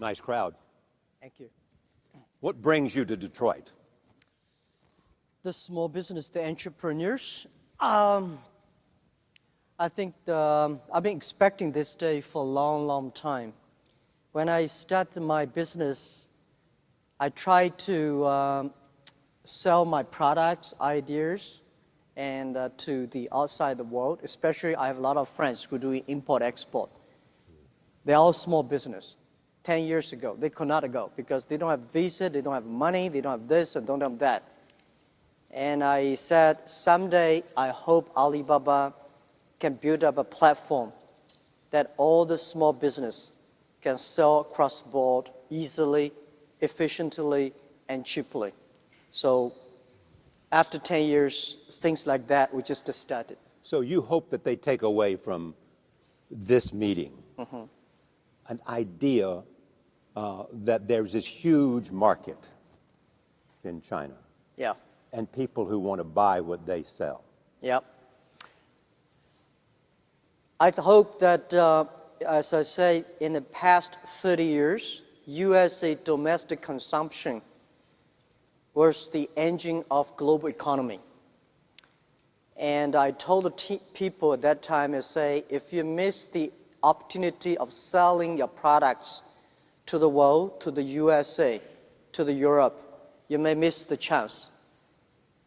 Nice crowd. Thank you. What brings you to Detroit? The small business, the entrepreneurs. I think I've been expecting this day for a long, long time. When I started my business, I tried to sell my products, ideas, and to the outside the world. Especially, I have a lot of friends who do import-export. They're all small business. 10 years ago, they could not go because they don't have visa, they don't have money, they don't have this and don't have that. And I said, someday I hope Alibaba can build up a platform that all the small business can sell across the board easily, efficiently, and cheaply. So after 10 years, things like that, we just started. So you hope that they take away from this meeting an idea that there's this huge market in China. Yeah. And people who want to buy what they sell. Yep. I hope that, as I say, in the past 30 years, USA domestic consumption was the engine of global economy. And I told the people at that time, I say, if you miss the opportunity of selling your products to the world, to the USA, to the Europe, you may miss the chance.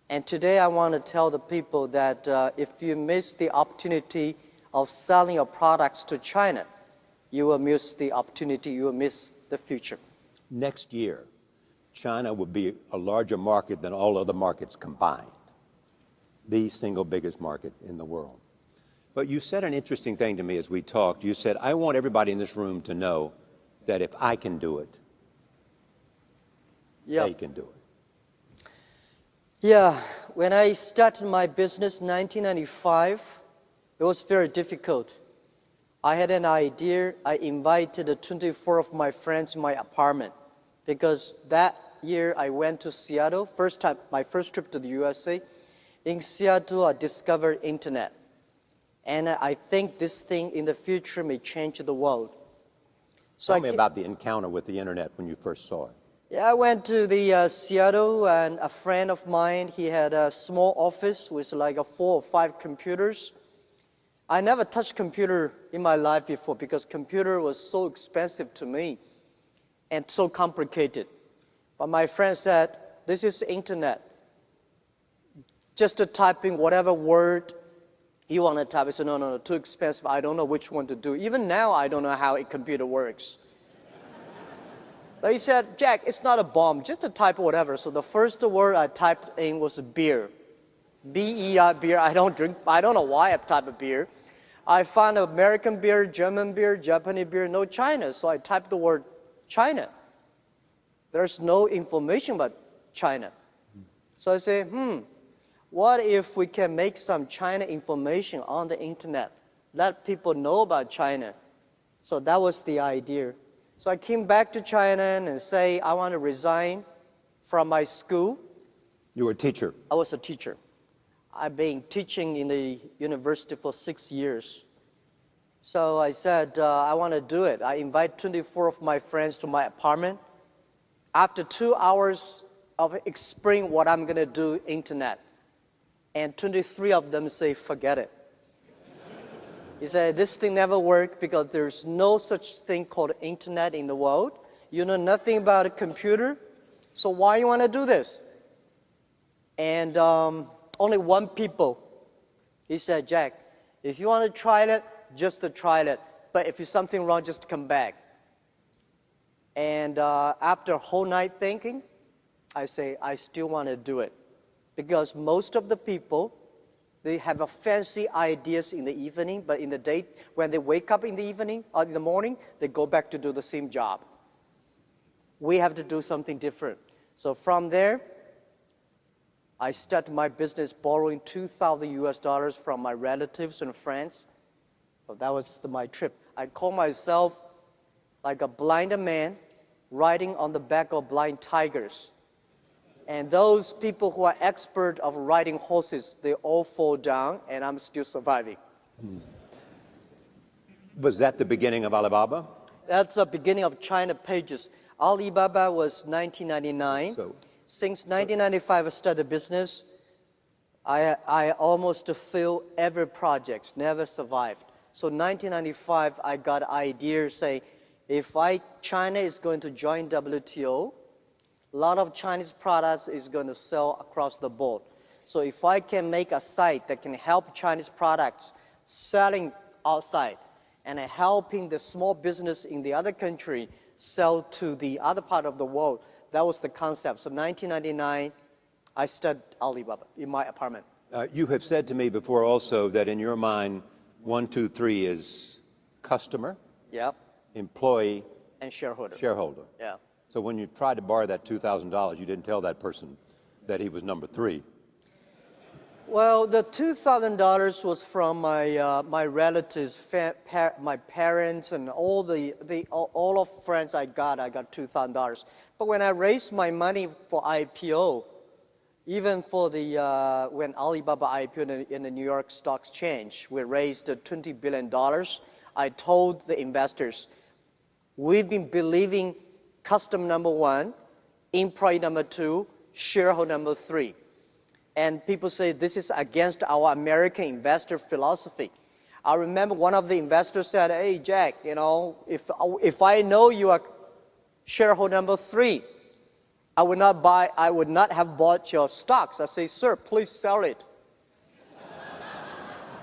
And today I want to tell the people that if you miss the opportunity of selling your products to China, you will miss the opportunity, you will miss the future. Next year, China will be a larger market than all other markets combined, the single biggest market in the world. But you said an interesting thing to me as we talked. You said, I want everybody in this room to know that if I can do it, they can do it. Yeah, when I started my business in 1995, it was very difficult. I had an idea. I invited 24 of my friends in my apartment because that year I went to Seattle, my first trip to the USA. In Seattle, I discovered internet. And I think this thing in the future may change the world. So Tell me about the encounter with the internet when you first saw it. Yeah, I went to the Seattle, and a friend of mine, he had a small office with like 4 or 5 computers. I never touched computer in my life before because computer was so expensive to me and so complicated. But my friend said, this is internet. Just to type in whatever word you want to type. I said, no, too expensive. I don't know which one to do. Even now, I don't know how a computer works. So he said, Jack, it's not a bomb, just to type whatever. So the first word I typed in was beer. B-E-R, beer. I don't drink, I don't know why I typed beer. I found American beer, German beer, Japanese beer, no China. So I typed the word China. There's no information about China. So I say, what if we can make some China information on the internet? Let people know about China. So that was the idea. So I came back to China and say, I want to resign from my school. You were a teacher? I was a teacher. I've been teaching in the university for 6 years. So I said, I want to do it. I invite 24 of my friends to my apartment. After 2 hours of explaining what I'm going to do, internet, and 23 of them say, forget it. He said, this thing never worked because there's no such thing called internet in the world. You know nothing about a computer, so why you want to do this? And only one people, he said, Jack, if you want to try it, just to try it. But if there's something wrong, just come back. And after a whole night thinking, I say, I still want to do it. Because most of the people, they have a fancy ideas in the evening, but in the day, when they wake up in the evening or in the morning, they go back to do the same job. We have to do something different. So from there, I started my business borrowing $2,000 from my relatives and friends. So that was my trip. I call myself like a blind man riding on the back of blind tigers. And those people who are expert of riding horses, they all fall down, and I'm still surviving. Was that the beginning of Alibaba? That's the beginning of China Pages. Alibaba was 1999. So- Since 1995, I started business. I almost failed every project, never survived. So 1995, I got an idea, say, if China is going to join WTO, a lot of Chinese products is going to sell across the board. So if I can make a site that can help Chinese products selling outside and helping the small business in the other country sell to the other part of the world, that was the concept. So 1999, I started Alibaba in my apartment. You have said to me before also that in your mind, 1, 2, 3 is customer, Yep. employee, And shareholder. shareholder. Yeah. So when you tried to borrow that $2,000, you didn't tell that person that he was number 3. Well, the $2,000 was from my relatives, my parents, and all of friends I got $2,000. But when I raised my money for IPO, even for the when Alibaba IPO in the New York Stock Exchange, we raised $20 billion. I told the investors, we've been believing customer number 1, employee number 2, shareholder number 3. And people say this is against our American investor philosophy. I remember one of the investors said, hey, Jack, you know, if I know you are shareholder number 3, I would not have bought your stocks. I say, sir, please sell it.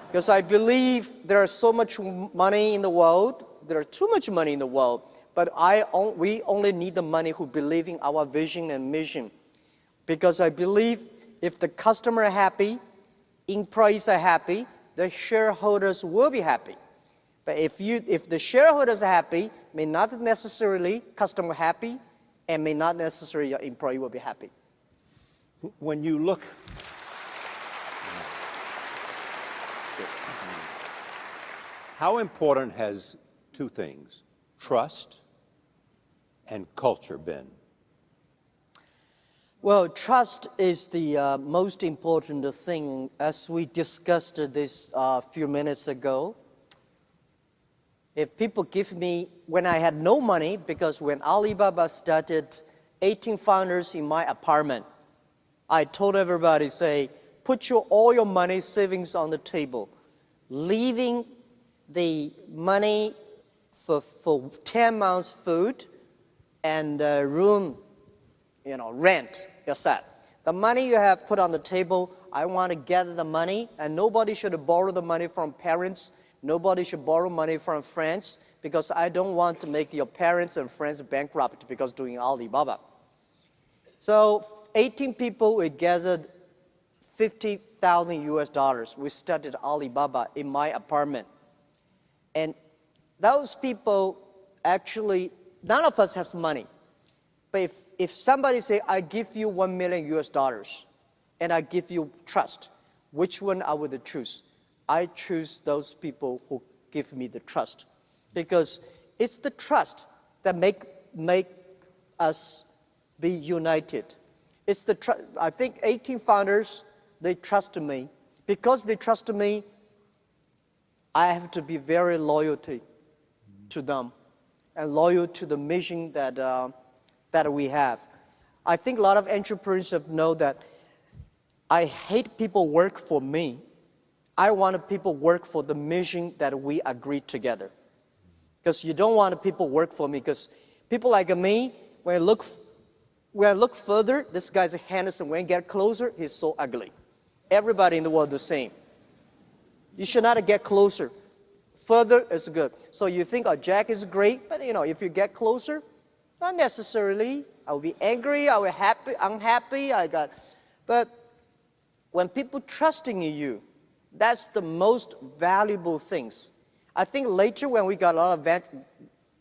Because I believe there is so much money in the world, there is too much money in the world, but we only need the money who believe in our vision and mission. Because I believe if the customer are happy, employees are happy, the shareholders will be happy. But if the shareholders are happy, may not necessarily customer happy, and may not necessarily your employee will be happy. When you look, how important has 2 things, trust and culture, been? Well, trust is the most important thing, as we discussed this a few minutes ago. If people give me, when I had no money, because when Alibaba started, 18 founders in my apartment, I told everybody, say, put all your money savings on the table, leaving the money for 10 months food and room, rent yourself. The money you have put on the table, I want to gather the money, and nobody should borrow the money from parents. Nobody should borrow money from friends, because I don't want to make your parents and friends bankrupt because doing Alibaba. So 18 people, we gathered $50,000 US. We started Alibaba in my apartment. And those people, actually, none of us have money. But if somebody say, I give you $1 million US, and I give you trust, which one I would choose? I choose those people who give me the trust, because it's the trust that make us be united. It's the I think 18 founders, they trust me. Because they trust me, I have to be very loyal to them and loyal to the mission that we have. I think a lot of entrepreneurs know that I hate people work for me. I want people work for the mission that we agree together. Because you don't want people work for me, because people like me, when I look further, this guy's handsome. When I get closer, he's so ugly. Everybody in the world is the same. You should not get closer. Further is good. So you think, oh, Jack is great, but if you get closer, not necessarily. I will be angry, I will be unhappy, but when people trusting in you, that's the most valuable things. I think later when we got a lot of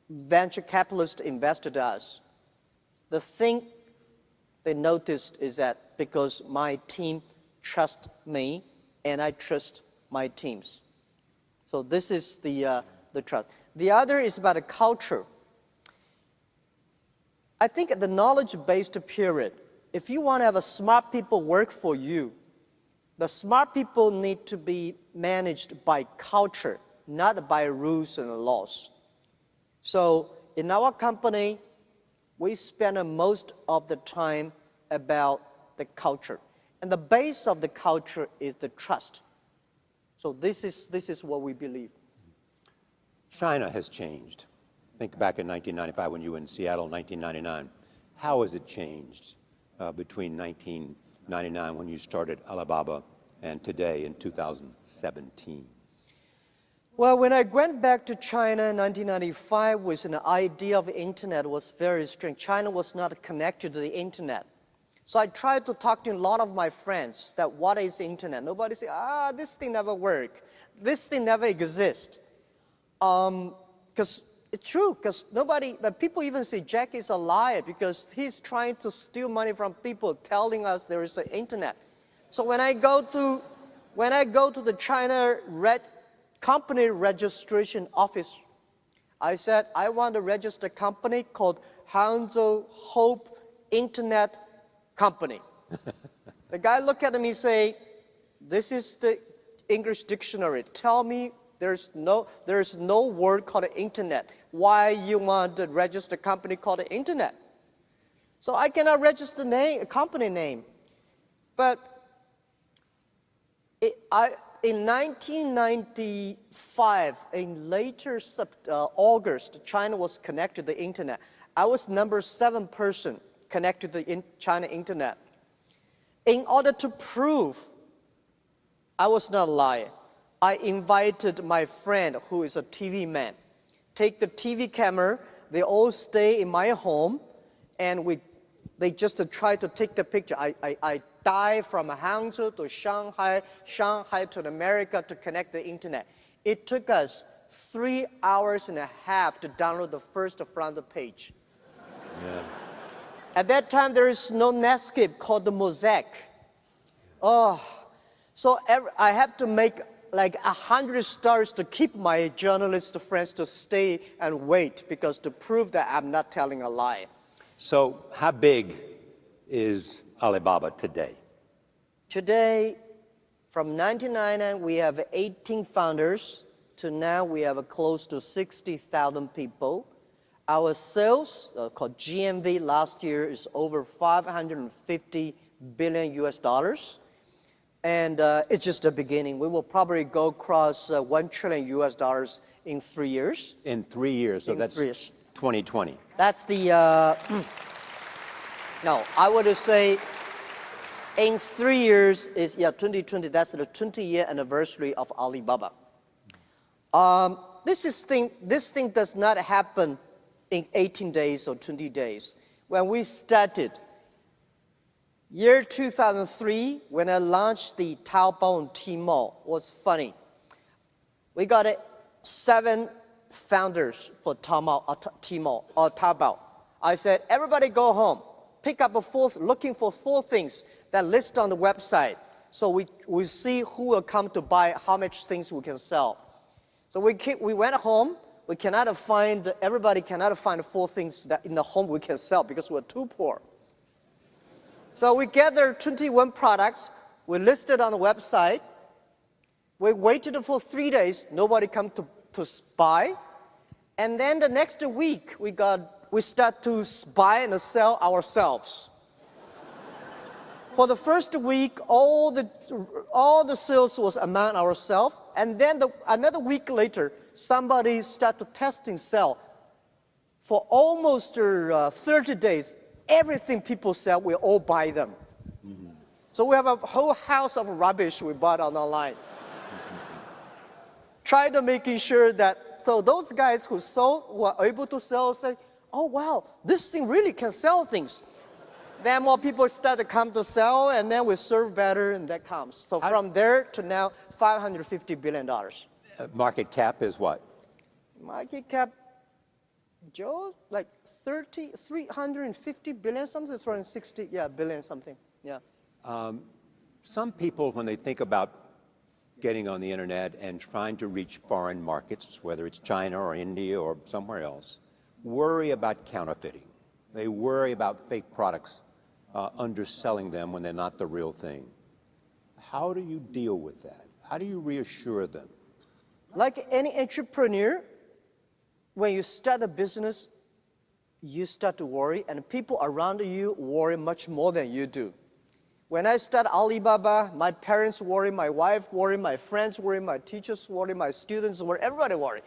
venture capitalists invested in us, the thing they noticed is that because my team trusts me and I trust my teams. So this is the trust. The other is about the culture. I think the knowledge-based period, if you want to have a smart people work for you, the smart people need to be managed by culture, not by rules and laws. So in our company, we spend most of the time about the culture. And the base of the culture is the trust. So this is what we believe. China has changed. Think back in 1995 when you were in Seattle, 1999. How has it changed between 1999 when you started Alibaba and today in 2017? Well, when I went back to China in 1995 with an idea of internet was very strange. China was not connected to the internet. So I tried to talk to a lot of my friends that what is internet? Nobody said, this thing never work. This thing never exist. Because it's true, because but people even say Jack is a liar because he's trying to steal money from people telling us there is an internet. So when I go to the China company registration office, I said, I want to register a company called Hangzhou Hope Internet Company. The guy looked at me and say, this is the English dictionary. Tell me there's no word called internet. Why you want to register a company called internet? So I cannot register a company name. But in 1995, in later August, China was connected to the internet. I was number 7 person connected to the China internet. In order to prove I was not lying, I invited my friend who is a TV man. Take the TV camera, they all stay in my home, and they just try to take the picture. I dive from Hangzhou to Shanghai, Shanghai to America to connect the internet. It took us 3 hours and a half to download the first front page. Yeah. At that time, there is no Netscape called the Mosaic. Oh, so I have to make like 100 stars to keep my journalist friends to stay and wait because to prove that I'm not telling a lie. So how big is Alibaba today? Today, from 1999, we have 18 founders to now we have close to 60,000 people. Our sales, called GMV, last year is over 550 billion US dollars. And it's just the beginning. We will probably go across 1 trillion US dollars in 3 years. In 3 years, so that's 3 years. 2020. That's the, no, I would say in 3 years is, 2020, that's the 20-year anniversary of Alibaba. This thing does not happen in 18 days or 20 days. When we started, year 2003, when I launched the Taobao and Tmall, was funny. We got 7 founders for Tmall or Taobao. I said, everybody go home, pick up looking for 4 things that list on the website. So we see who will come to buy, how much things we can sell. So we went home. Everybody cannot find 4 things that in the home we can sell because we're too poor. So we gathered 21 products. We listed on the website. We waited for 3 days. Nobody come to buy. And then the next week, we start to buy and sell ourselves. For the first week, all the sales was among ourselves. And then another week later, somebody started to test and sell. For almost 30 days, everything people sell, we all buy them. Mm-hmm. So we have a whole house of rubbish we bought online. Try to making sure that, so those guys who are able to sell say, oh wow, this thing really can sell things. Then more people start to come to sell, and then we serve better, and that comes. So from there to now, $550 billion. Market cap is what? Market cap, Joe, like 350 billion something, 360, billion something, yeah. Some people, when they think about getting on the internet and trying to reach foreign markets, whether it's China or India or somewhere else, worry about counterfeiting. They worry about fake products, underselling them when they're not the real thing. How do you deal with that? How do you reassure them? Like any entrepreneur, when you start a business, you start to worry, and people around you worry much more than you do. When I start Alibaba, my parents worry, my wife worry, my friends worry, my teachers worry, my students worry, everybody worry.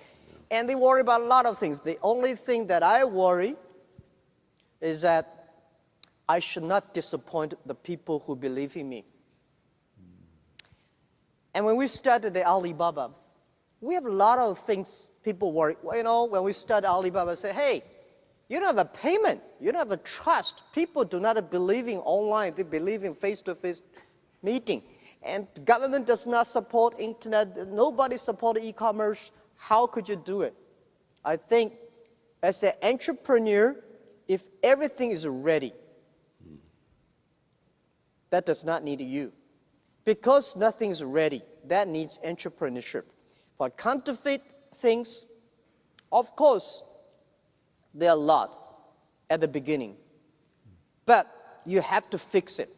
And they worry about a lot of things. The only thing that I worry is that I should not disappoint the people who believe in me. And when we started the Alibaba, we have a lot of things people worry. Well, you know, when we started Alibaba, say, hey, you don't have a payment. You don't have a trust. People do not believe in online. They believe in face-to-face meeting. And the government does not support internet. Nobody supports e-commerce. How could you do it? I think as an entrepreneur, if everything is ready, that does not need you. Because nothing is ready, that needs entrepreneurship. For counterfeit things, of course, there are a lot at the beginning, but you have to fix it.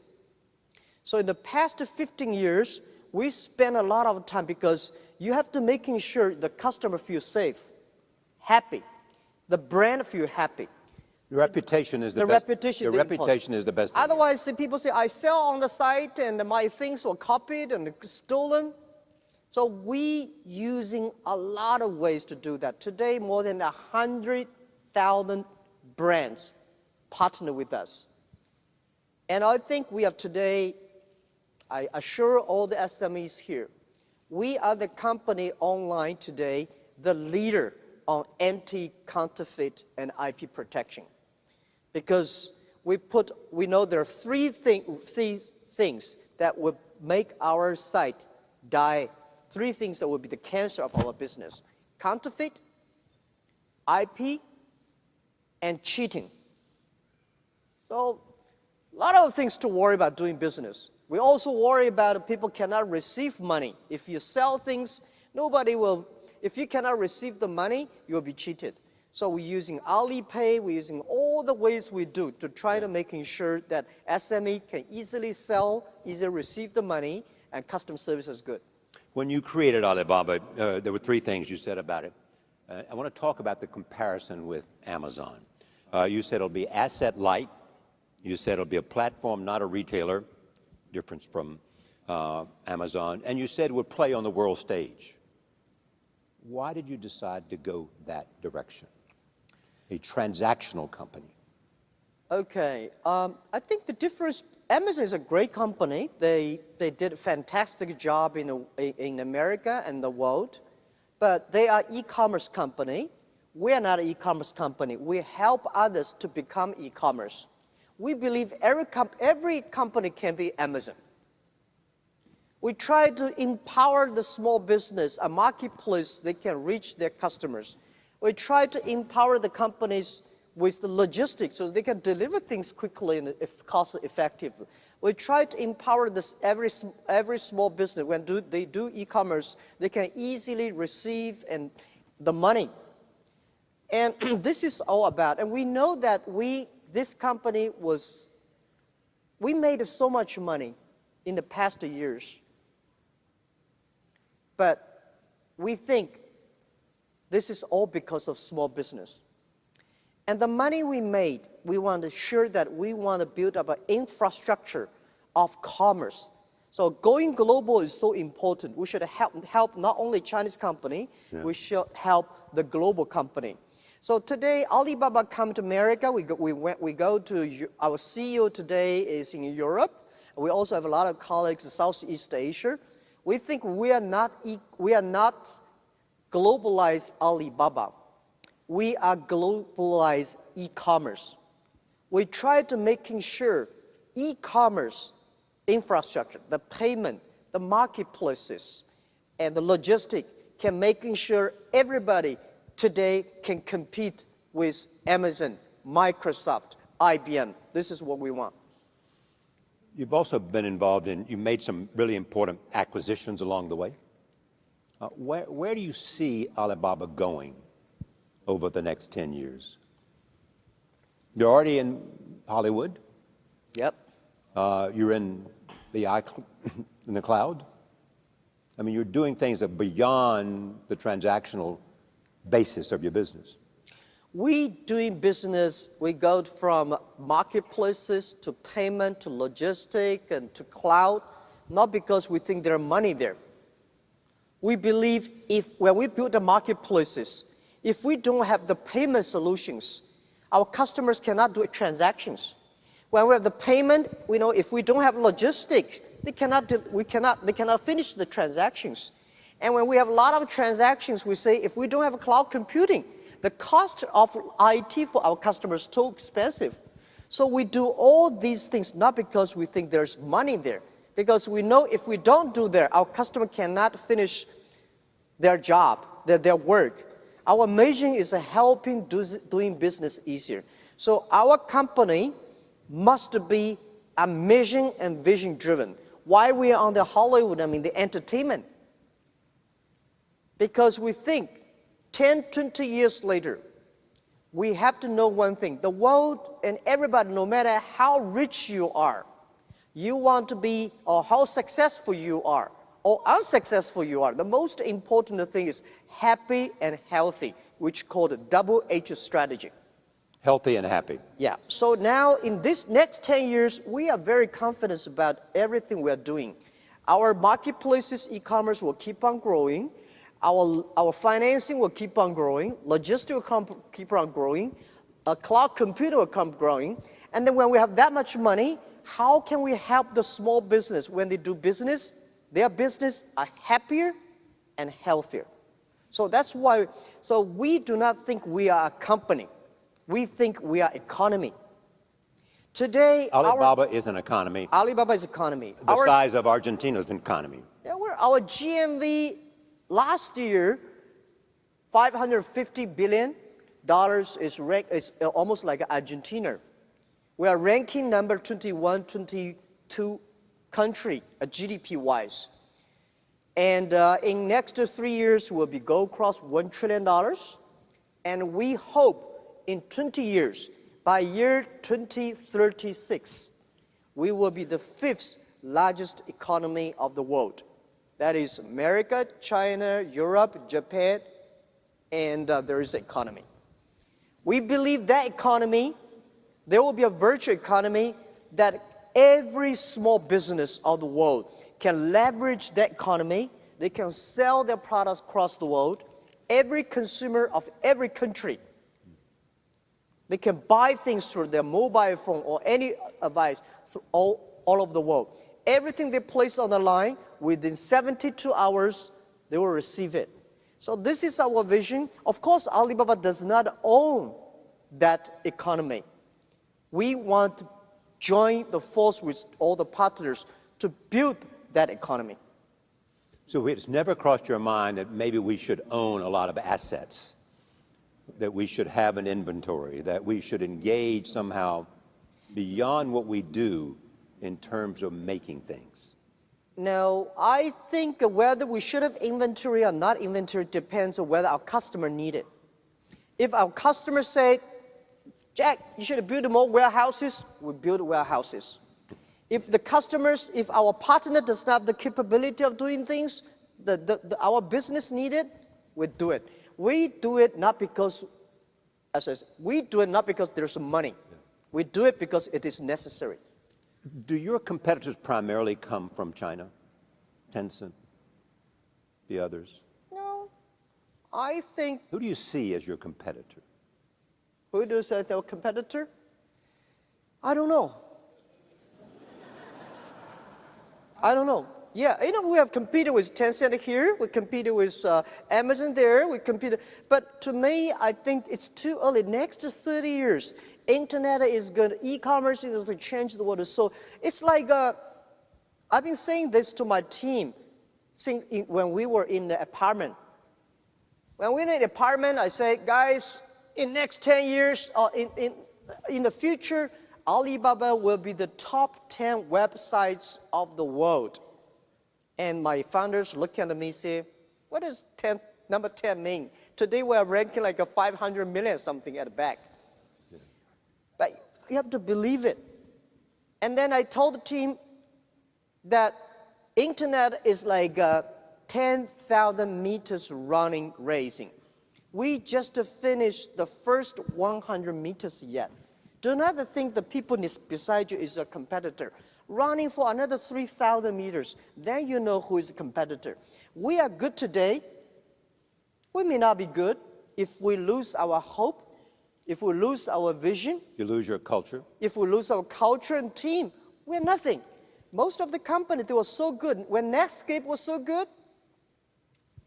So in the past 15 years, we spent a lot of time because you have to making sure the customer feels safe, happy, the brand feels happy. Your reputation is the best. Your reputation is the best. Otherwise, people say, I sell on the site and my things were copied and stolen. So we using a lot of ways to do that. Today, more than 100,000 brands partner with us. And I think we have today, I assure all the SMEs here, we are the company online today, the leader on anti-counterfeit and IP protection. Because we know there are three things that would make our site die, three things that would be the cancer of our business: counterfeit, IP, and cheating. So a lot of things to worry about doing business. We also worry about people cannot receive money. If you sell things, nobody will, if you cannot receive the money, you'll be cheated. So we're using Alipay, we're using all the ways we do to try to making sure that SME can easily sell, easily receive the money, and customer service is good. When you created Alibaba, there were three things you said about it. I want to talk about the comparison with Amazon. You said it'll be asset light. You said it'll be a platform, not a retailer, difference from Amazon. And you said it would play on the world stage. Why did you decide to go that direction? A transactional company. Okay, I think the difference, Amazon is a great company. They did a fantastic job in America and the world, but they are e-commerce company. We are not an e-commerce company. We help others to become e-commerce. We believe every company can be Amazon. We try to empower the small business, a marketplace, they can reach their customers. We try to empower the companies with the logistics so they can deliver things quickly and cost effectively. We try to empower every small business. When they do e-commerce, they can easily receive the money. And this is all about, and we know that this company we made so much money in the past years. But we think this is all because of small business. And the money we made, we want to ensure that we want to build up an infrastructure of commerce. So going global is so important. We should help not only Chinese company, we should help the global company. So today, Alibaba come to America. We go to, our CEO today is in Europe. We also have a lot of colleagues in Southeast Asia. We think we are not globalized Alibaba. We are globalized e-commerce. We try to making sure e-commerce infrastructure, the payment, the marketplaces, and the logistics can making sure everybody today can compete with Amazon, Microsoft, IBM. This is what we want. You've also been involved you made some really important acquisitions along the way. Where do you see Alibaba going over the next 10 years? You're already in Hollywood. Yep. You're in the cloud. I mean, you're doing things that are beyond the transactional basis of your business? We doing business, we go from marketplaces to payment to logistic and to cloud, not because we think there's money there. We believe when we build the marketplaces, if we don't have the payment solutions, our customers cannot do transactions. When we have the payment, we know if we don't have logistic, they cannot finish the transactions. And when we have a lot of transactions, we say if we don't have cloud computing, the cost of IT for our customers is too expensive. So we do all these things not because we think there's money there, because we know if we don't do that, our customer cannot finish their job, their work. Our mission is helping doing business easier. So our company must be a mission and vision driven. Why we are on the Hollywood, the entertainment? Because we think 10, 20 years later, we have to know one thing. The world and everybody, no matter how rich you are, you want to be, or how successful you are, or unsuccessful you are, the most important thing is happy and healthy, which called a double H strategy. Healthy and happy. Yeah, so now in this next 10 years, we are very confident about everything we are doing. Our marketplaces, e-commerce will keep on growing. Our financing will keep on growing. Logistics will keep on growing. Cloud computing will keep growing. And then when we have that much money, how can we help the small business when they do business? Their business are happier and healthier. So that's why, so we do not think we are a company. We think we are economy. Today, Alibaba is an economy. Alibaba is economy. The size of Argentina's economy. Yeah, our GMV last year, $550 billion is almost like Argentina. We are ranking number 21, 22 country, GDP-wise. And in next 3 years, we'll go across $1 trillion. And we hope in 20 years, by year 2036, we will be the 5th largest economy of the world. That is America, China, Europe, Japan, and there is economy. We believe that economy, there will be a virtual economy that every small business of the world can leverage that economy. They can sell their products across the world. Every consumer of every country, they can buy things through their mobile phone or any device through all over the world. Everything they place on the line, within 72 hours, they will receive it. So this is our vision. Of course, Alibaba does not own that economy. We want to join the force with all the partners to build that economy. So it's never crossed your mind that maybe we should own a lot of assets, that we should have an inventory, that we should engage somehow beyond what we do in terms of making things? No, I think whether we should have inventory or not inventory depends on whether our customer need it. If our customers say, Jack, you should build more warehouses, we build warehouses. If our partner does not have the capability of doing things, our business need it, we do it. We do it not because, we do it not because there's money. We do it because it is necessary. Do your competitors primarily come from China? Tencent, the others? No, I think. Who do you see as your competitor? Who do you say our competitor? I don't know. I don't know. Yeah, we have competed with Tencent here. We competed with Amazon there. We competed. But to me, I think it's too early. Next 30 years, internet is good. E-commerce is going to change the world. So it's like, I've been saying this to my team since when we were in the apartment. When we were in the apartment, I say, guys, in next 10 years, in the future, Alibaba will be the top 10 websites of the world. And my founders look at me and say, what does number 10 mean? Today we are ranking like a 500 million something at the back. Yeah. But you have to believe it. And then I told the team that internet is like a 10,000 meters running racing. We just finished the first 100 meters yet. Do not think the people beside you is a competitor. Running for another 3,000 meters, then you know who is a competitor. We are good today. We may not be good if we lose our hope, if we lose our vision, You lose your culture. if we lose our culture and team. We're nothing. Most of the company, they were so good. When Netscape was so good,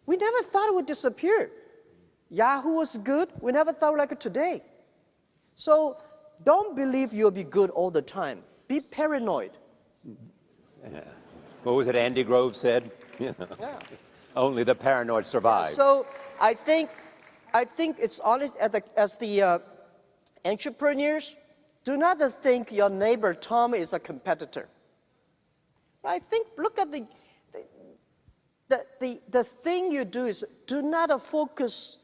we never thought it would disappear. Yahoo was good. We never thought like it today. So don't believe you'll be good all the time. Be paranoid. What was it Andy Grove said? You know, Yeah. only the paranoid survive. So I think it's honest as the entrepreneurs, do not think your neighbor Tom is a competitor. I think look at the thing you do is do not focus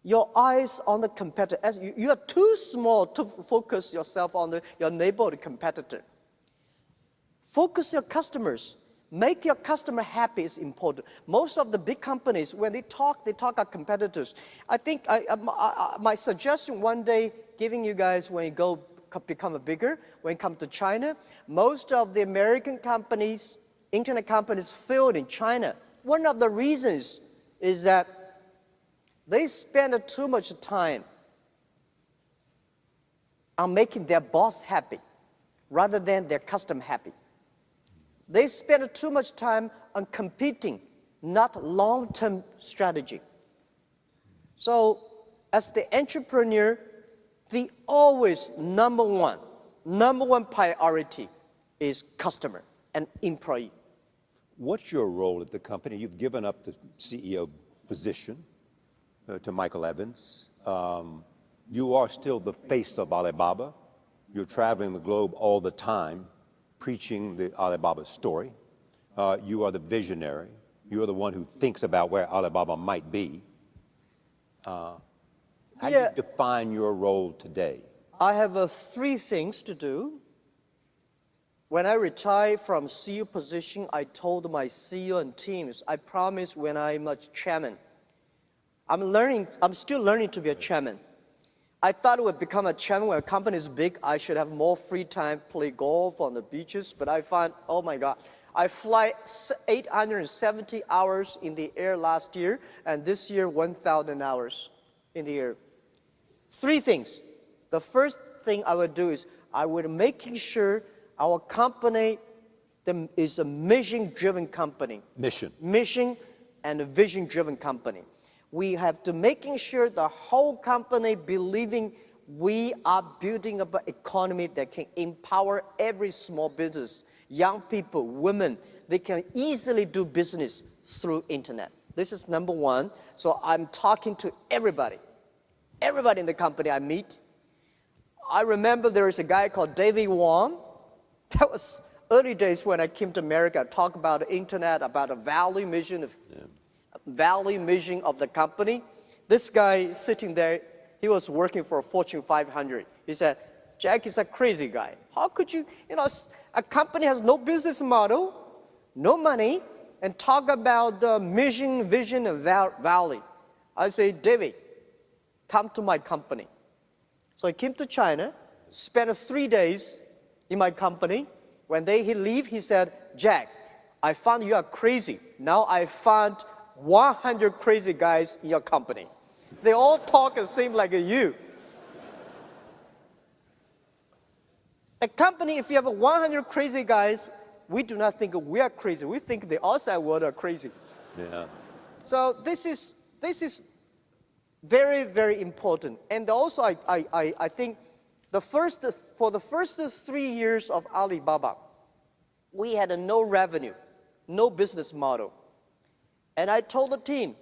your eyes on the competitor. As you are too small to focus yourself on your neighbor or the competitor. Focus your customers. Make your customer happy is important. Most of the big companies, when they talk about competitors. I think my suggestion one day, giving you guys when you go become bigger, when it comes to China, most of the American companies, internet companies failed in China. One of the reasons is that they spend too much time on making their boss happy rather than their customer happy. They spend too much time on competing, not long-term strategy. So as the entrepreneur, the always number one priority is customer and employee. What's your role at the company? You've given up the CEO position to Michael Evans. You are still the face of Alibaba. You're traveling the globe all the time, preaching the Alibaba story. You are the visionary. You are the one who thinks about where Alibaba might be. How do you define your role today? I have 3 things to do. When I retire from CEO position, I told my CEO and teams, I promise when I'm a chairman, I'm still learning to be a chairman. I thought I would become a chairman when a company is big. I should have more free time, play golf on the beaches. But I found, oh my God, I fly 870 hours in the air last year, and this year 1,000 hours in the air. 3 things. The first thing I would do is I would making sure our company is a mission-driven company. Mission and a vision-driven company. We have to making sure the whole company believing we are building up an economy that can empower every small business, young people, women. They can easily do business through internet. This is number 1. So I'm talking to everybody in the company I meet. I remember there is a guy called David Wong. That was early days when I came to America. Talk about the internet, about the value mission of the company. This guy sitting there, he was working for Fortune 500. He said, Jack is a crazy guy. How could you, a company has no business model, no money, and talk about the mission, vision, and value. I say, David, come to my company. So he came to China, spent 3 days in my company. When he leave, he said, Jack, I found you are crazy. Now I found 100 crazy guys in your company. They all talk and seem like you. A company, if you have 100 crazy guys, we do not think we are crazy. We think the outside world are crazy. Yeah. So this is very, very important. And also, I think for the first 3 years of Alibaba, we had no revenue, no business model. And I told the team,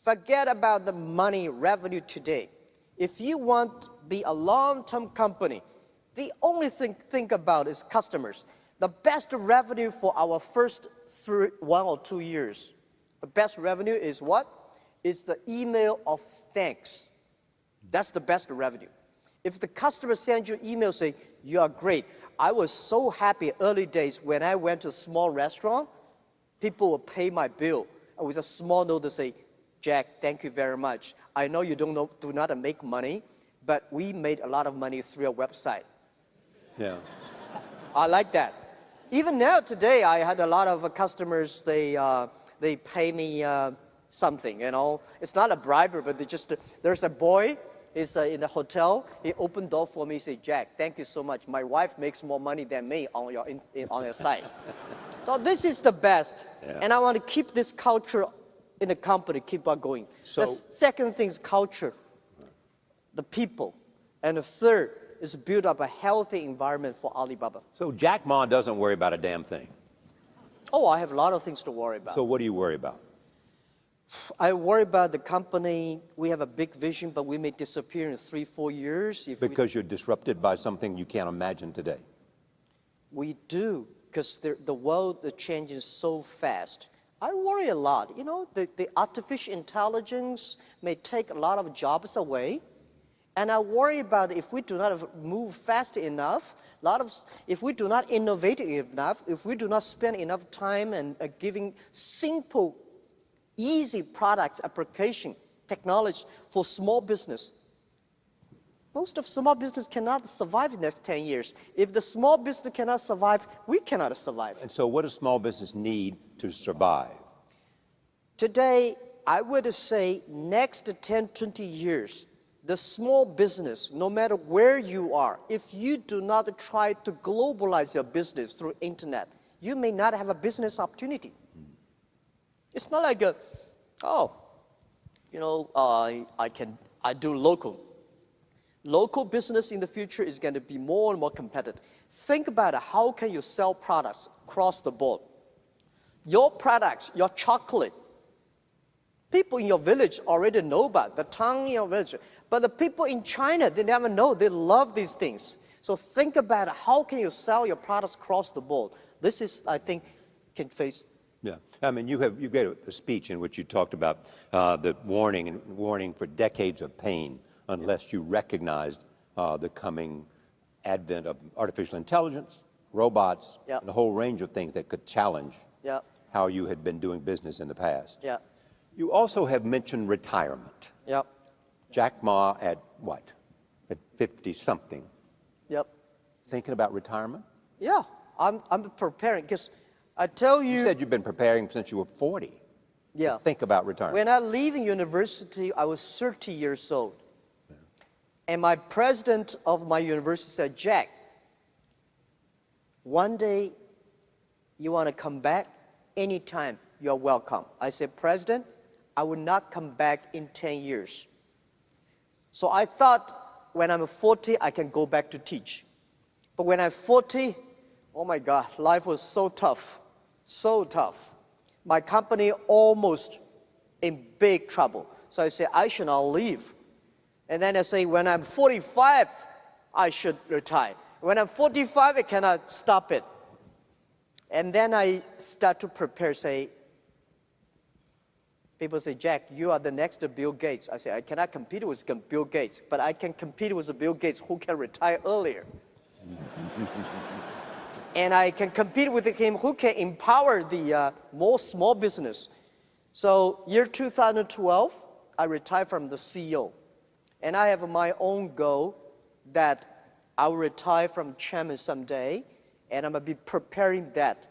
forget about the money, revenue today. If you want to be a long-term company, the only thing think about is customers. The best revenue for our first 1 or 2 years, the best revenue is what? It's the email of thanks. That's the best revenue. If the customer sends you an email saying, you are great. I was so happy early days when I went to a small restaurant, people will pay my bill. And with a small note to say, Jack, thank you very much. I know you do not make money, but we made a lot of money through your website. Yeah. I like that. Even now, today, I had a lot of customers, they pay me something, you know. It's not a bribery, but there's a boy, he's in the hotel, he opened door for me, he said, Jack, thank you so much. My wife makes more money than me on your site. So this is the best. Yeah. And I want to keep this culture in the company, keep on going. So- The second thing is culture, the people. And the third is build up a healthy environment for Alibaba. So Jack Ma doesn't worry about a damn thing. Oh, I have a lot of things to worry about. So what do you worry about? I worry about the company. We have a big vision, but we may disappear in 3-4 years. If Because you're disrupted by something you can't imagine today. we do, because the world is changing so fast. I worry a lot. You know, the artificial intelligence may take a lot of jobs away. And I worry about if we do not move fast enough, if we do not innovate enough, if we do not spend enough time and giving simple, easy products, application, technology for small business. Most of small business cannot survive in the next 10 years. If the small business cannot survive, we cannot survive. And so what does small business need to survive? Today, I would say next 10, 20 years, the small business, no matter where you are, if you do not try to globalize your business through internet, you may not have a business opportunity. It's not like I do local. Local business in the future is going to be more and more competitive. Think about it, how can you sell products across the board? Your products, your chocolate, people in your village already know about the town in your village. But the people in China, they never know. They love these things. So think about it, how can you sell your products across the board? This is, I think, can face. Yeah, I mean, you gave a speech in which you talked about the warning for decades of pain unless you recognized the coming advent of artificial intelligence, robots, Yeah. and a whole range of things that could challenge Yeah, how you had been doing business in the past. yeah, You also have mentioned retirement. yeah, Jack Ma at what? At 50-something, yep. thinking about retirement? Yeah, I'm preparing, because I tell You you, said you've been preparing since you were 40 yeah. to think about retirement. When I leave university, I was 30 years old. And my president of my university said, Jack, one day you want to come back? Anytime, you're welcome. I said, President, I will not come back in 10 years. So I thought when I'm 40, I can go back to teach. But when I'm 40, oh my God, life was so tough, so tough. My company almost in big trouble. So I said, I should not leave. And then I say, when I'm 45, I should retire. When I'm 45, I cannot stop it. And then I start to prepare, say, people say, Jack, you are the next Bill Gates. I say, I cannot compete with Bill Gates, but I can compete with Bill Gates who can retire earlier. And I can compete with him who can empower the more small business. So year 2012, I retired from the CEO. And I have my own goal that I will retire from chairman someday, and I'm going to be preparing that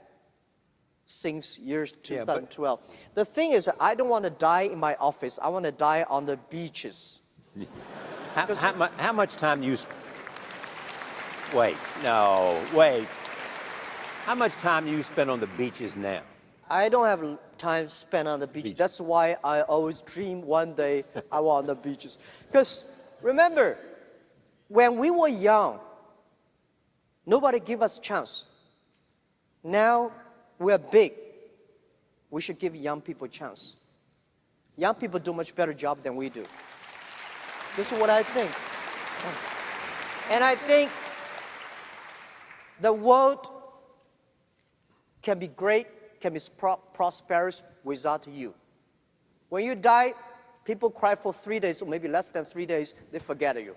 since years 2012. The thing is, I don't want to die in my office. I want to die on the beaches. How much time do you wait, no, wait. How much time do you spend on the beaches now? I don't have time spent on the beach. That's why I always dream one day I will on the beaches. Because remember, when we were young, nobody gave us a chance. Now we're big. We should give young people a chance. Young people do much better job than we do. This is what I think. And I think the world can be great, can be prosperous without you. When you die, people cry for 3 days, or maybe less than 3 days, they forget you.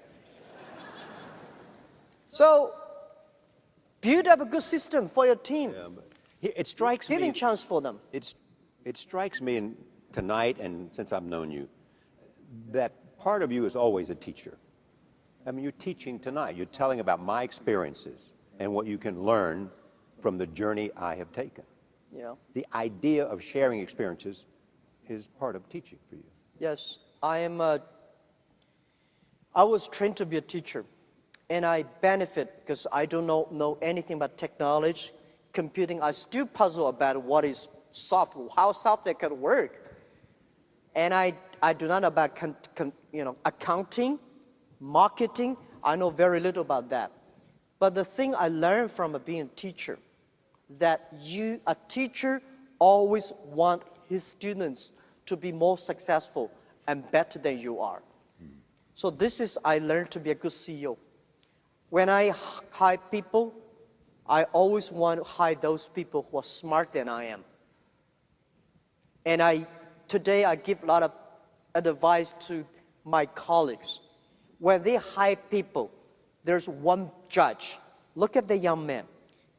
So, build up a good system for your team. Yeah, but it strikes Giving me. chance for them. It strikes me, and tonight and since I've known you, that part of you is always a teacher. I mean, you're teaching tonight. You're telling about my experiences and what you can learn from the journey I have taken. Yeah. The idea of sharing experiences is part of teaching for you. Yes, I was trained to be a teacher, and I benefit because I don't know anything about technology, computing. I still puzzle about what is software, how software can work. And I do not know about accounting, marketing. I know very little about that. But the thing I learned from being a teacher, that a teacher always want his students to be more successful and better than you are. So this is, I learned to be a good CEO. When I hire people, I always want to hire those people who are smarter than I am. And today I give a lot of advice to my colleagues. When they hire people, there's one judge. Look at the young man.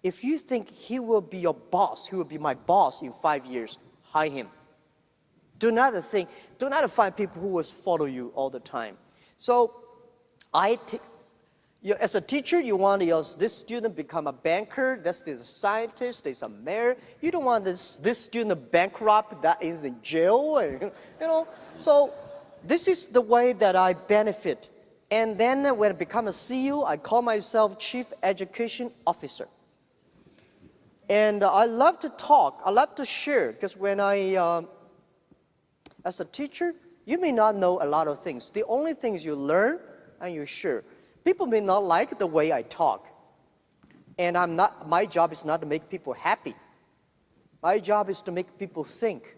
If you think he will be your boss, he will be my boss in 5 years, hire him. Do not find people who will follow you all the time. So as a teacher, you want this student become a banker, this is a scientist, there's a mayor. You don't want this student bankrupt, that is in jail, So this is the way that I benefit. And then when I become a CEO, I call myself Chief Education Officer. And I love to talk, I love to share, because when as a teacher, you may not know a lot of things. The only things you learn and you share. People may not like the way I talk. And my job is not to make people happy. My job is to make people think.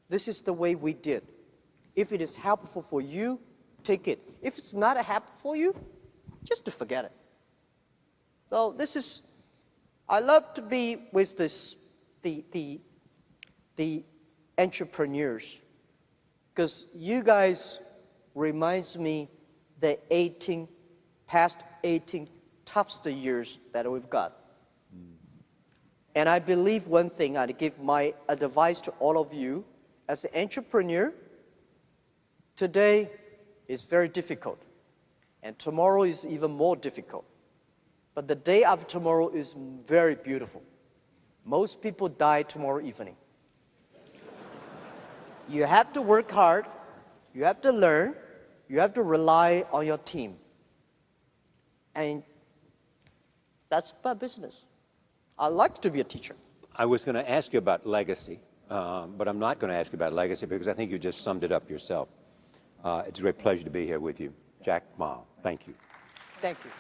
This is the way we did. If it is helpful for you, take it. If it's not helpful for you, just to forget it. So I love to be with the entrepreneurs, because you guys reminds me the past 18 toughest years that we've got. And I believe one thing, I'd give my advice to all of you, as an entrepreneur, today is very difficult, and tomorrow is even more difficult. But the day after tomorrow is very beautiful. Most people die tomorrow evening. You have to work hard, you have to learn, you have to rely on your team. And that's my business. I like to be a teacher. I was going to ask you about legacy, but I'm not going to ask you about legacy because I think you just summed it up yourself. It's a great pleasure to be here with you. Jack Ma, thank you. Thank you.